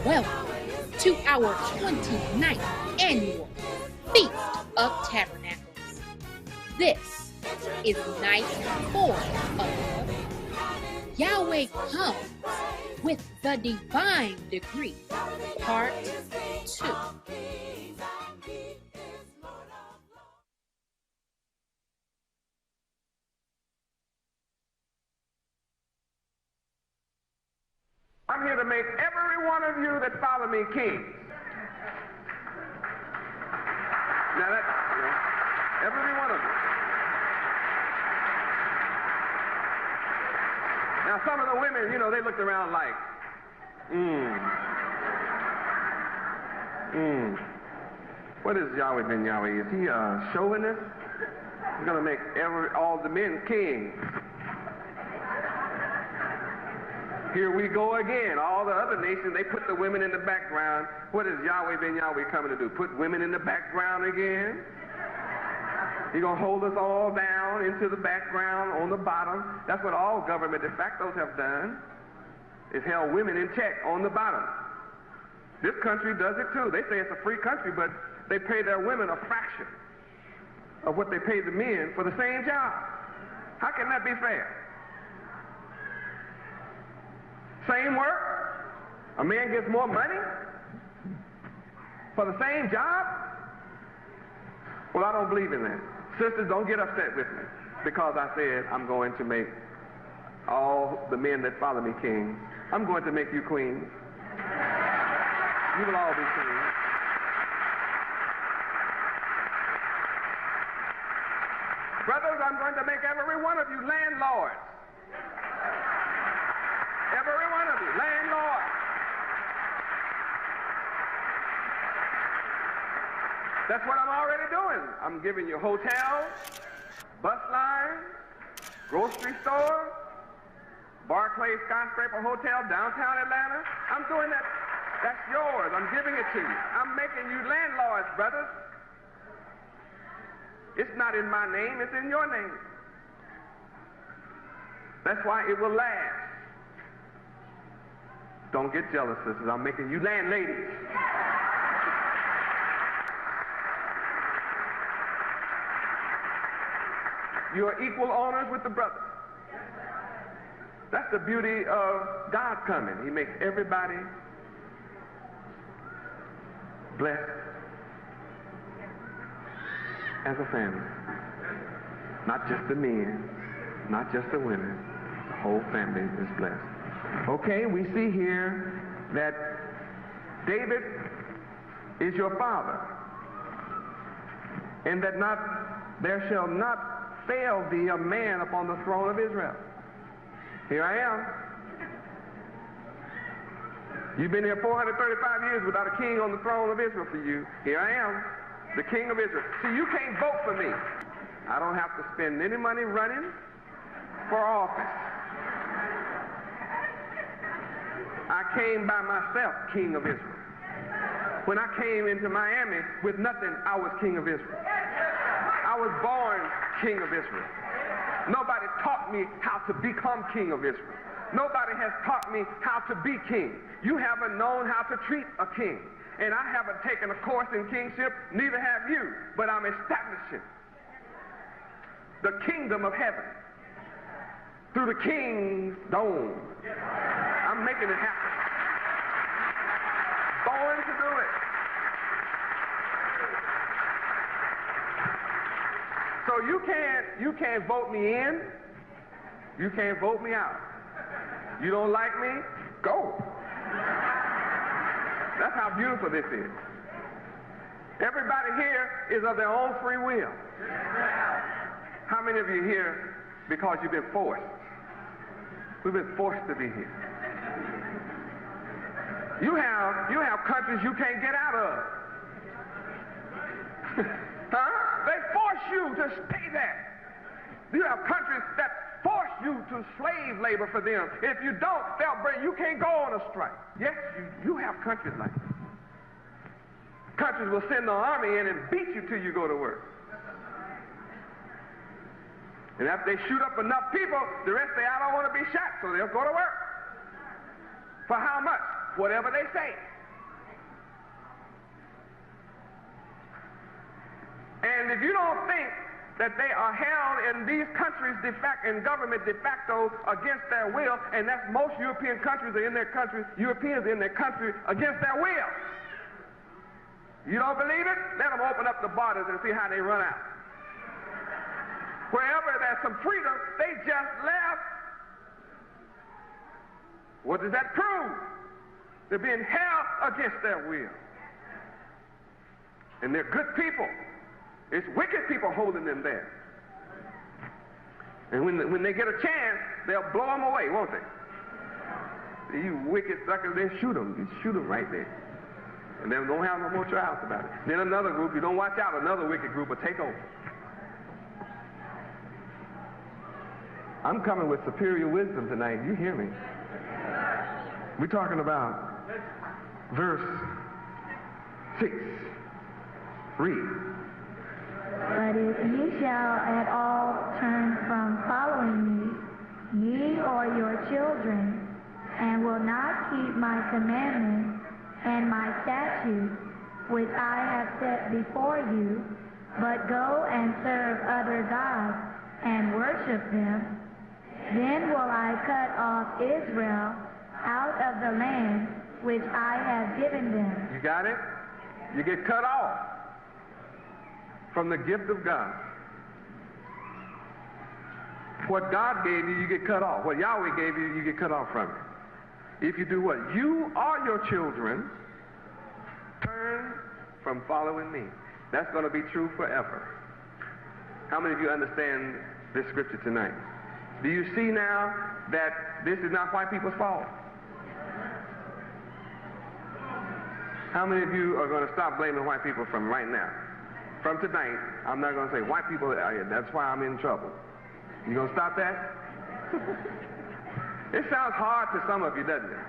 Welcome to our 29th annual Feast of Tabernacles. This is night 4 of Yahweh Comes with the Divine Decree, Part 2. I'm here to make every one of you that follow me kings. Now every one of you. Now some of the women, they looked around like, what is Yahweh ben Yahweh? Is he showing us? He's going to make all the men kings. Here we go again. All the other nations, they put the women in the background. What is Yahweh ben Yahweh coming to do? Put women in the background again? He's going to hold us all down into the background on the bottom. That's what all government de factos have done, is held women in check on the bottom. This country does it too. They say it's a free country, but they pay their women a fraction of what they pay the men for the same job. How can that be fair? Same work, a man gets more money for the same job? Well, I don't believe in that. Sisters, don't get upset with me because I said I'm going to make all the men that follow me kings. I'm going to make you queens. You will all be queens. Brothers, I'm going to make every one of you landlords. Every one of you, landlord. That's what I'm already doing. I'm giving you hotels, bus lines, grocery stores, Barclays Skyscraper Hotel, downtown Atlanta. I'm doing that. That's yours. I'm giving it to you. I'm making you landlords, brothers. It's not in my name, it's in your name. That's why it will last. Don't get jealous, sisters. I'm making you landladies. You are equal owners with the brothers. That's the beauty of God coming. He makes everybody blessed as a family. Not just the men, not just the women. The whole family is blessed. Okay, we see here that David is your father, and that there shall not fail thee a man upon the throne of Israel. Here I am. You've been here 435 years without a king on the throne of Israel for you. Here I am, the king of Israel. See, you can't vote for me. I don't have to spend any money running for office. I came by myself, king of Israel. When I came into Miami with nothing, I was king of Israel. I was born king of Israel. Nobody taught me how to become king of Israel. Nobody has taught me how to be king. You haven't known how to treat a king. And I haven't taken a course in kingship, neither have you. But I'm establishing the kingdom of heaven through the king's dome. I'm making it happen. Born to do it. So you can't vote me in. You can't vote me out. You don't like me? Go. That's how beautiful this is. Everybody here is of their own free will. How many of you here because you've been forced? We've been forced to be here. You have countries you can't get out of. Huh? They force you to stay there. You have countries that force you to slave labor for them. If you don't, you can't go on a strike. Yes, you have countries like that. Countries will send the army in and beat you till you go to work. And after they shoot up enough people, the rest say, I don't want to be shot, so they'll go to work. For how much? whatever they say. And if you don't think that they are held in these countries in government de facto against their will, and that's most European countries are in their countries, Europeans in their country against their will. You don't believe it? Let them open up the borders and see how they run out. Wherever there's some freedom, they just left. What does that prove? They're being held against their will. And they're good people. It's wicked people holding them there. And when they get a chance, they'll blow them away, won't they? You wicked suckers, they shoot them. You shoot them right there. And they don't have no more trials about it. Then another group, you don't watch out, another wicked group will take over. I'm coming with superior wisdom tonight. You hear me? We're talking about verse 6. Read. But if ye shall at all turn from following me, ye or your children, and will not keep my commandments and my statutes, which I have set before you, but go and serve other gods and worship them, then will I cut off Israel out of the land which I have given them. You got it? You get cut off from the gift of God. What God gave you, you get cut off. What Yahweh gave you, you get cut off from it. If you do what? You or your children turn from following me. That's going to be true forever. How many of you understand this scripture tonight? Do you see now that this is not white people's fault? How many of you are going to stop blaming white people from right now? From tonight, I'm not going to say white people, that's why I'm in trouble. You going to stop that? It sounds hard to some of you, doesn't it?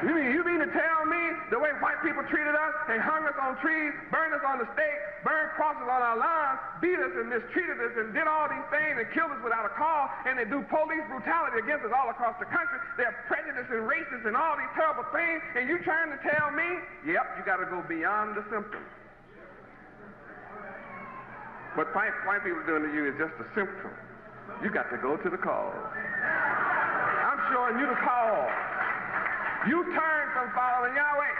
You mean to tell me the way white people treated us? They hung us on trees, burned us on the stake, burned crosses on our lawns, beat us and mistreated us and did all these things and killed us without a cause, and they do police brutality against us all across the country. They're prejudiced and racist and all these terrible things, and you trying to tell me, yep, you got to go beyond the symptoms. What white people are doing to you is just a symptom. You got to go to the cause. I'm showing you the cause. You turn from following Yahweh.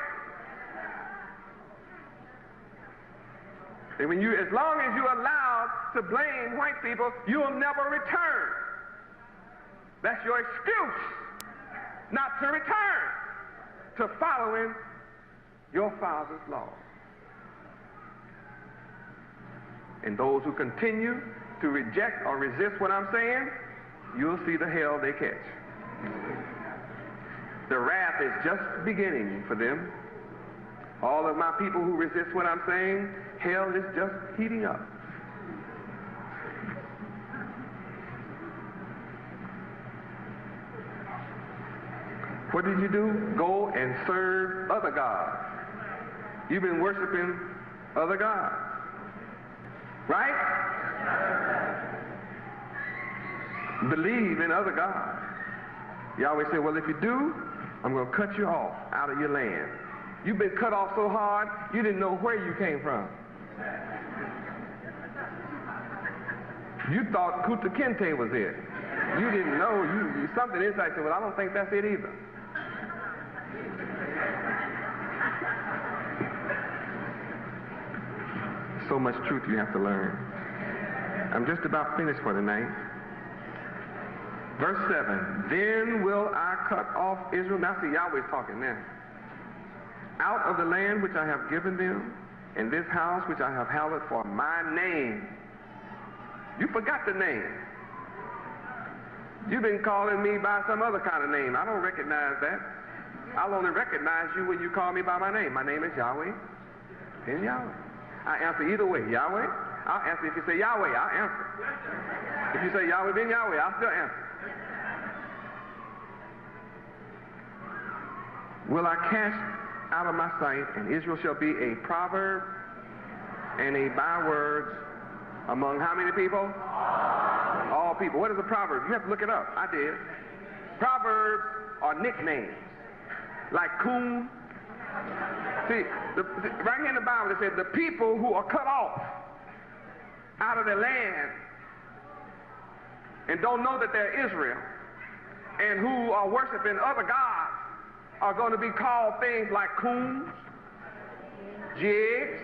And as long as you're allowed to blame white people, you'll never return. That's your excuse not to return to following your father's law. And those who continue to reject or resist what I'm saying, you'll see the hell they catch. The wrath is just beginning for them. All of my people who resist what I'm saying, hell is just heating up. What did you do? Go and serve other gods. You've been worshiping other gods. Right? Believe in other gods. Yahweh said, well, if you do, I'm going to cut you off out of your land. You've been cut off so hard, you didn't know where you came from. You thought Kuta Kinte was it. You didn't know. Something inside said, well, I don't think that's it either. So much truth you have to learn. I'm just about finished for tonight. Verse 7, then will I cut off Israel. Now see, Yahweh's talking now. Out of the land which I have given them, and this house which I have hallowed for my name. You forgot the name. You've been calling me by some other kind of name. I don't recognize that. I'll only recognize you when you call me by my name. My name is Yahweh and Yahweh. I answer either way. Yahweh, I'll answer. If you say Yahweh, I'll answer. If you say Yahweh, then Yahweh, I'll still answer. Will I cast out of my sight, and Israel shall be a proverb and a byword among how many people? All people. What is a proverb? You have to look it up. I did. Proverbs are nicknames. like coon. See, right here in the Bible it says the people who are cut off out of their land and don't know that they're Israel and who are worshiping other gods are going to be called things like coons, jigs,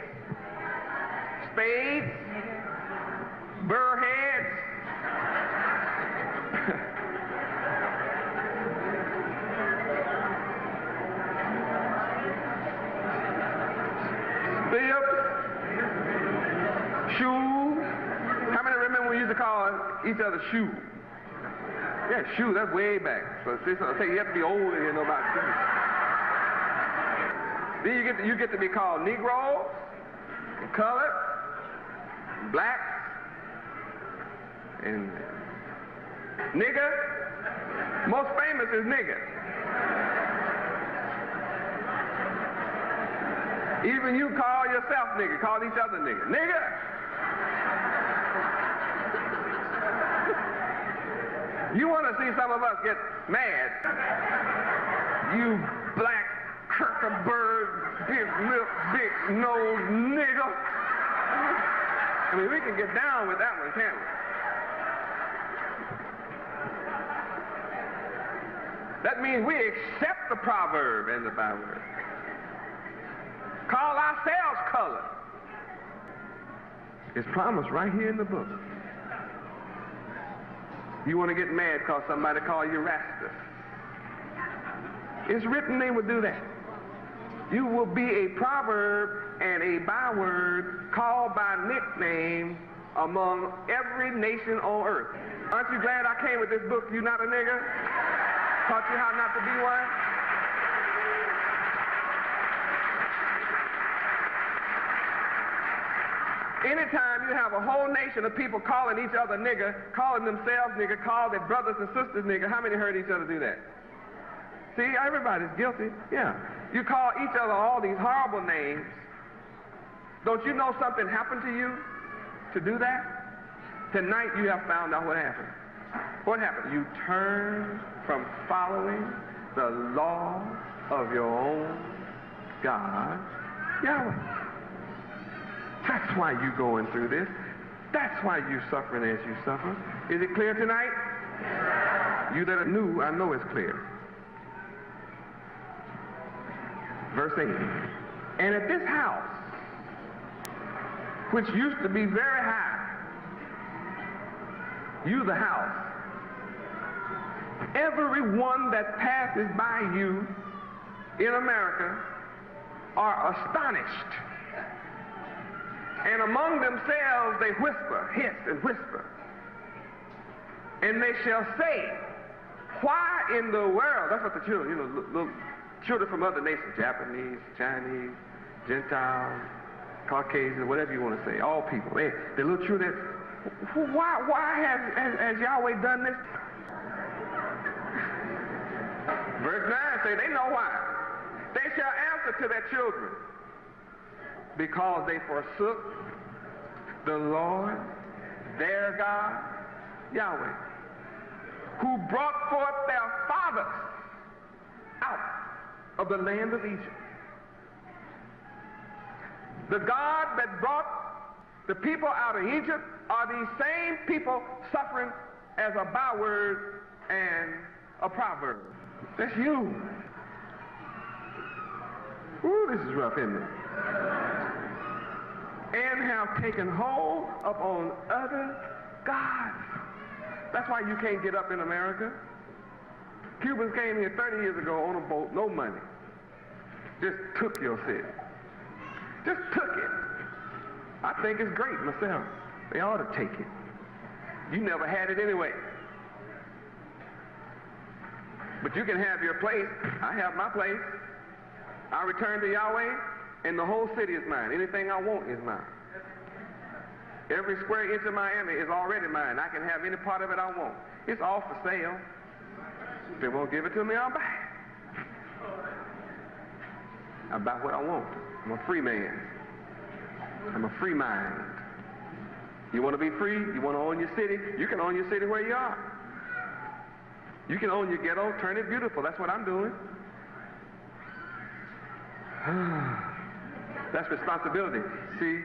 spades, burrheads, bibs, shoes. How many remember we used to call each other shoe? Yeah, shoe, that's way back. So you have to be old to know about shoes. Then you get to be called Negroes, and colored, and black, and nigger. Most famous is nigger. Even you call yourself nigger, call each other nigger. Nigger! You want to see some of us get mad. You black Kirkeberg, big lip, big nose nigger. I mean, we can get down with that one, can't we? That means we accept the proverb and the byword. Call ourselves colored. It's promised right here in the book. You want to get mad because somebody called you Rasta. It's written they would do that. You will be a proverb and a byword called by nickname among every nation on earth. Aren't you glad I came with this book, You Not a Nigger? Taught you how not to be one? Anytime you have a whole nation of people calling each other nigger, calling themselves nigger, call their brothers and sisters nigger, how many heard each other do that? See, everybody's guilty. Yeah. You call each other all these horrible names. Don't you know something happened to you to do that? Tonight you have found out what happened. What happened? You turned from following the law of your own God, Yahweh. That's why you're going through this. That's why you're suffering as you suffer. Is it clear tonight? You that are new, I know it's clear. Verse 8. And at this house, which used to be very high, you the house, everyone that passes by you in America are astonished. And among themselves they whisper, hiss and whisper. And they shall say, why in the world? That's what the children, little children from other nations, Japanese, Chinese, Gentiles, Caucasians, whatever you want to say, all people. The little children, why has Yahweh done this? Verse 9 say, they know why. They shall answer to their children. Because they forsook the Lord, their God, Yahweh, who brought forth their fathers out of the land of Egypt. The God that brought the people out of Egypt are these same people suffering as a byword and a proverb. That's you. Ooh, this is rough, isn't it? And have taken hold upon other gods. That's why you can't get up in America. Cubans came here 30 years ago on a boat, no money. Just took your city. Just took it. I think it's great myself. They ought to take it. You never had it anyway. But you can have your place. I have my place. I return to Yahweh, and the whole city is mine. Anything I want is mine. Every square inch of Miami is already mine. I can have any part of it I want. It's all for sale. If they won't give it to me, I'll buy it. I buy what I want. I'm a free man. I'm a free mind. You want to be free? You want to own your city? You can own your city where you are. You can own your ghetto, turn it beautiful. That's what I'm doing. That's responsibility. See,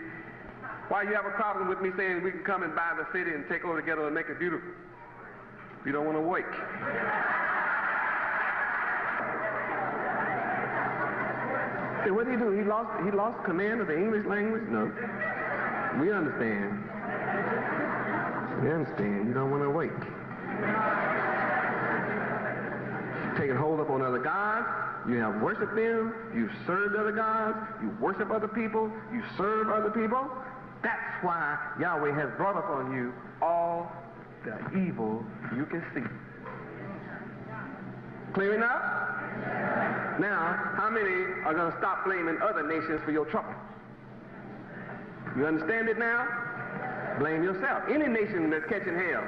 why you have a problem with me saying we can come and buy the city and take over the ghetto and make it beautiful? You don't want to wake. So what did he do? He lost command of the English language? No. We understand. We understand. You don't want to wake. Taking hold up on other gods. You have worshiped them. You served other gods. You worship other people. You serve other people. That's why Yahweh has brought upon you all the evil you can see. Clear enough? Now, how many are going to stop blaming other nations for your trouble? You understand it now? Blame yourself. Any nation that's catching hell.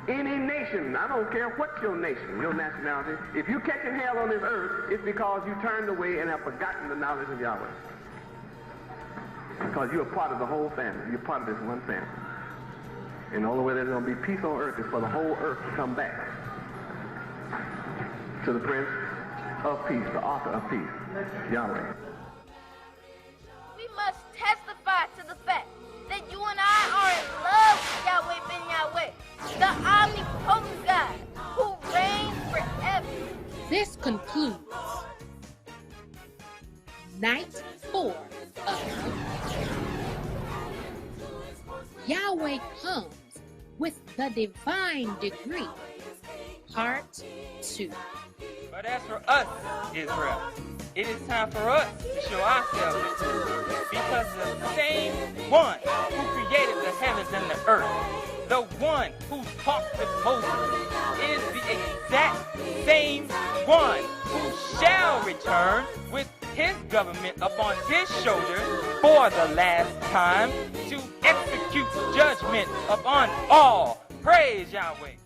Any nation, I don't care what's your nation, your nationality, if you're catching hell on this earth, it's because you turned away and have forgotten the knowledge of Yahweh. Because you're a part of the whole family. You're part of this one family. And the only way there's going to be peace on earth is for the whole earth to come back to the Prince of Peace, the author of peace, Yahweh. We must testify to the fact that you and I are in love with Yahweh ben Yahweh, the omnipotent God who reigns forever. This concludes Night 4 of Yahweh Comes with the Divine Degree, Part 2. But as for us, Israel, it is time for us to show ourselves approved, because the same one who created the heavens and the earth, the one who talked with Moses, is the exact same one who shall return with his government upon his shoulders for the last time to execute judgment upon all. Praise Yahweh.